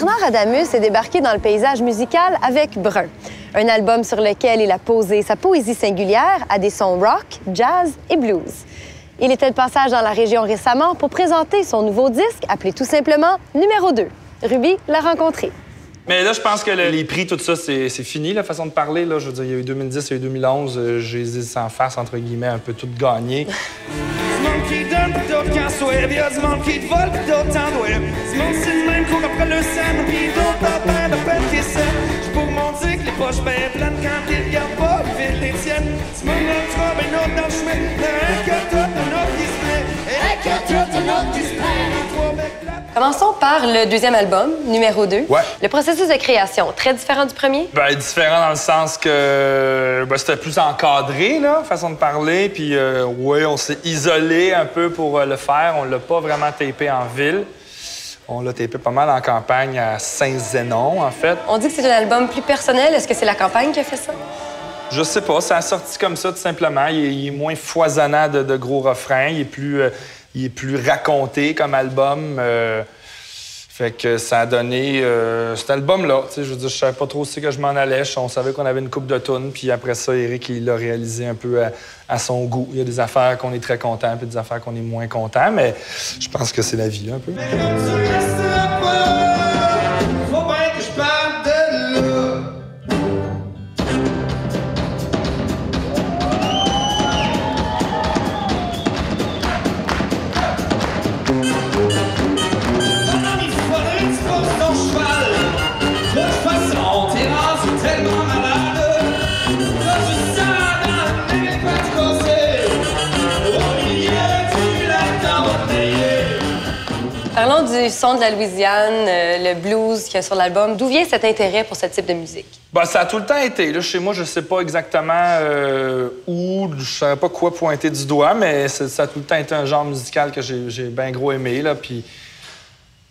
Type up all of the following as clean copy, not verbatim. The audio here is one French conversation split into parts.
Bernard Adamus est débarqué dans le paysage musical avec Brun, un album sur lequel il a posé sa poésie singulière à des sons rock, jazz et blues. Il était de passage dans la région récemment pour présenter son nouveau disque, appelé tout simplement Numéro 2. Ruby l'a rencontré. Mais là, je pense que les prix, tout ça, c'est fini, la façon de parler. Là. Je veux dire, il y a eu 2010, il y a eu 2011. J'ai les sans face, entre guillemets, un peu tout gagné. Du monde qui donne, puis d'autres qui en soivent. Y'a du monde qui te vole, puis d'autres t'en doivent. Du monde, c'est le même cours après le scène, puis d'autres t'en perdent à peine qu'ils s'aiment. J'suis pour mon dick, les poches ben pleines quand ils regardent pas, ils filent les tiennes. Du monde dans le trou, ben l'autre dans le chemin. Un que toi, un autre qui se plaît. Un que toi, un autre qui se plaît. Commençons par le deuxième album, Numéro 2. Ouais. Le processus de création, très différent du premier? Ben, différent dans le sens que c'était plus encadré, là, façon de parler. Puis, oui, on s'est isolé un peu pour le faire. On l'a pas vraiment tapé en ville. On l'a tapé pas mal en campagne à Saint-Zénon, en fait. On dit que c'est un album plus personnel. Est-ce que c'est la campagne qui a fait ça? Je sais pas, ça a sorti comme ça, tout simplement. Il est moins foisonnant de gros refrains. Il est plus raconté comme album. Fait que ça a donné cet album-là. Je veux dire, je savais pas trop où que je m'en allais. On savait qu'on avait une coupe de tunes. Puis après ça, Éric, il l'a réalisé un peu à son goût. Il y a des affaires qu'on est très content, puis des affaires qu'on est moins content. Mais je pense que c'est la vie, là, un peu. Faut bien que je parte de là. Parlons du son de la Louisiane, le blues qu'il y a sur l'album. D'où vient cet intérêt pour ce type de musique? Ben, ça a tout le temps été. Là, chez moi, je sais pas exactement où, je savais pas quoi pointer du doigt, mais ça a tout le temps été un genre musical que j'ai bien gros aimé. Là, puis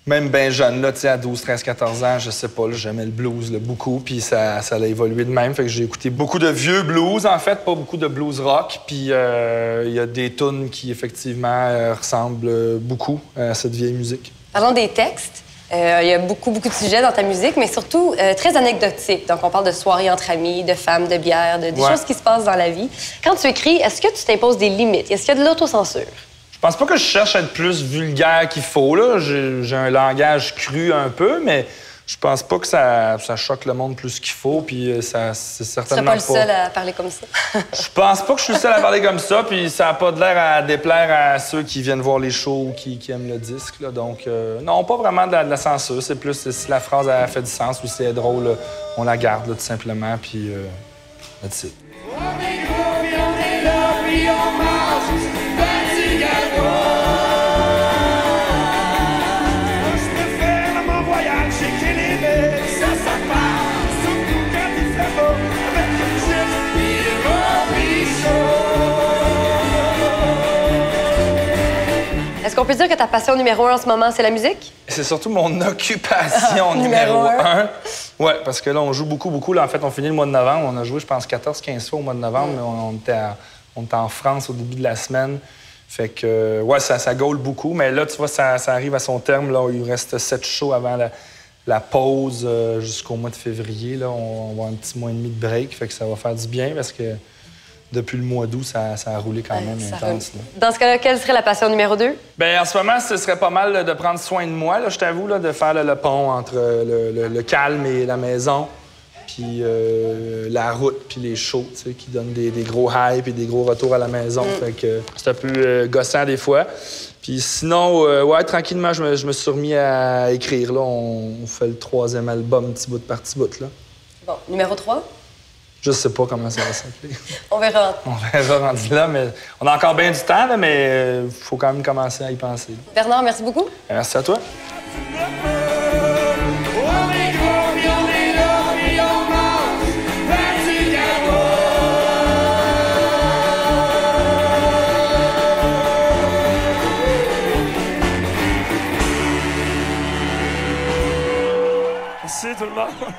même bien jeune, là, à 12, 13, 14 ans, je sais pas, j'aimais le blues là, beaucoup, puis ça a évolué de même. Fait que j'ai écouté beaucoup de vieux blues, en fait, pas beaucoup de blues rock. Puis il y a des tunes qui, effectivement, ressemblent beaucoup à cette vieille musique. Parlons des textes. Il y a beaucoup de sujets dans ta musique, mais surtout très anecdotiques. Donc, on parle de soirées entre amis, de femmes, de bière, des choses qui se passent dans la vie. Quand tu écris, est-ce que tu t'imposes des limites? Est-ce qu'il y a de l'autocensure? Je pense pas que je cherche à être plus vulgaire qu'il faut, là. J'ai un langage cru un peu, mais je pense pas que ça choque le monde plus qu'il faut, puis c'est certainement pas... Tu serais pas le seul à parler comme ça? Je pense pas que je suis le seul à parler comme ça, puis ça a pas de l'air à déplaire à ceux qui viennent voir les shows ou qui aiment le disque, là. Donc, non, pas vraiment de la censure. C'est plus si la phrase a fait du sens ou si elle est drôle, là, on la garde, là, tout simplement, puis that's it. Est-ce qu'on peut dire que ta passion numéro 1 en ce moment, c'est la musique? C'est surtout mon occupation numéro 1. Oui, parce que là, on joue beaucoup. Là, en fait, on finit le mois de novembre. On a joué, je pense, 14-15 fois au mois de novembre, mais on était en France au début de la semaine. Fait que, ouais, ça gaule beaucoup. Mais là, tu vois, ça arrive à son terme. Là, il reste 7 shows avant la pause jusqu'au mois de février. Là, on va avoir un petit mois et demi de break. Fait que ça va faire du bien parce que depuis le mois d'août, ça a roulé quand même intense. Là. Dans ce cas-là, quelle serait la passion numéro 2? Bien, en ce moment, ce serait pas mal de prendre soin de moi, là, je t'avoue, là, de faire le pont entre le calme et la maison, puis la route, puis les shows, tu sais, qui donnent des gros hype et des gros retours à la maison. Fait que c'est un peu gossant des fois. Puis sinon, ouais, tranquillement, je me suis remis à écrire. Là. On fait le 3e album, petit bout par petit bout. Là. Bon, numéro 3? Je sais pas comment ça va s'appeler. On verra. On verra rendu là, mais on a encore bien du temps, là, mais il faut quand même commencer à y penser. Bernard, merci beaucoup. Merci à toi. C'est tout le monde.